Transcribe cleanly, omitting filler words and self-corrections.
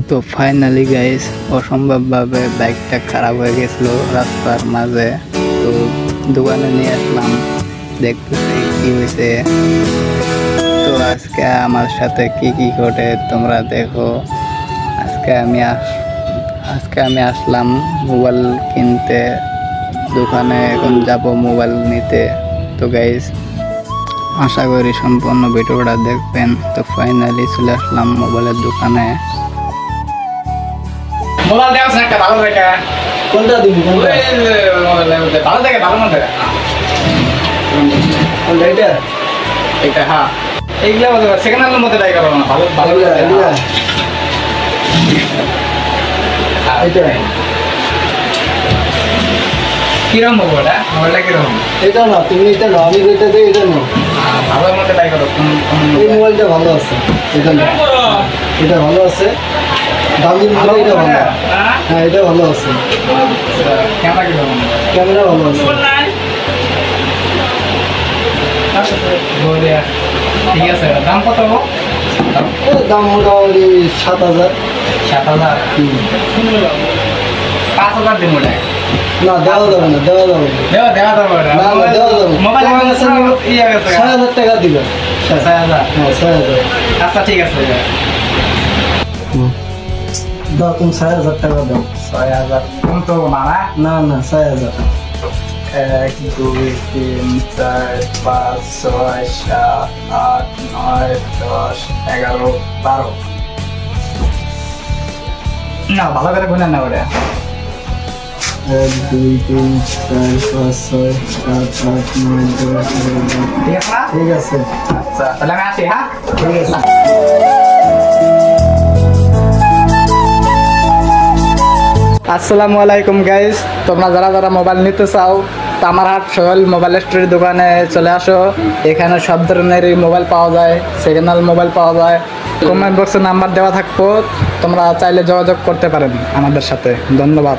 তো finally guys অসম্ভবভাবে বাইকটা খারাপ হয়ে গেছিলো রাস্তার মাঝে। তো দোকানে নিয়ে আসলাম, দেখতেছি কি হয়েছে। তো আজকে আমার সাথে কি কি ঘটে তোমরা দেখো। আজকে আমি আসলাম মোবাইল কিনতে দোকানে, এখন যাব মোবাইল নিতে। তো গাইস আশা করি সম্পূর্ণ ভিডিওটা দেখবেন। তো ফাইনালি চলে আসলাম মোবাইলের দোকানে। মোবাইল দেওয়া আছে একটা ভালো দেখা। কোনটা দিবি? ভালো দেখা, ভালো মন দেখা। এটা এটা হ্যাঁ, এইগুলা সেকেন্ড হ্যান্ডের মধ্যে দেখা ভালো না, ভালো ভালো এটা কিরকম মোবাইলটা? মোবাইলটা কিরকম? এটা না, তুমি এটা নাও, আমি এটা দিই, এটা নাও। ভালোর মধ্যে ট্রাই করো। এই মোবাইলটা ভালো আছে, এটা নাও। এটা ভালো আছে, দামের মধ্যে এটা ভালো। হ্যাঁ, এটা ভালো আছে। ক্যামেরা কিরকম? ক্যামেরা ভালো আছে। ঠিক আছে, দাম কত? দাম মোটামুটি 7,000। 7,000? 5,000 দিন ওটা। না, দেওয়া যাবে না, দেওয়া যাবে না। দেওয়া যাবে ওটা। না, দেওয়া যাবে না। মোবাইল ইয়ে গেছে 6,000 টাকা দিবে। 6,000? হ্যাঁ, 6,000। আচ্ছা ঠিক আছে, দাও, তুমি 6,000 টাকা দাও। 6,000 কম তো না না? না না, 6,000। 1 2 3 4 5 6 7 8 9 10 11 12। না, ভালো করে গুনেন না ওটা। 1 2 3 4 5 6 7 8 9 10 11। ঠিক আছে না? ঠিক আছে, আচ্ছা তাহলে আমি আসি। হ্যাঁ ঠিক আছে। আসসালামু আলাইকুম গাইস, তোমরা যারা যারা মোবাইল নিতে চাও তামারহাট সোহেল মোবাইল স্টোরের দোকানে চলে আসো। এখানে সব ধরনেরই মোবাইল পাওয়া যায়, সেকেন্ড হ্যান্ড মোবাইল পাওয়া যায়। কমেন্ট বক্সে নাম্বার দেওয়া থাকবো, তোমরা চাইলে যোগাযোগ করতে পারেন আমাদের সাথে। ধন্যবাদ।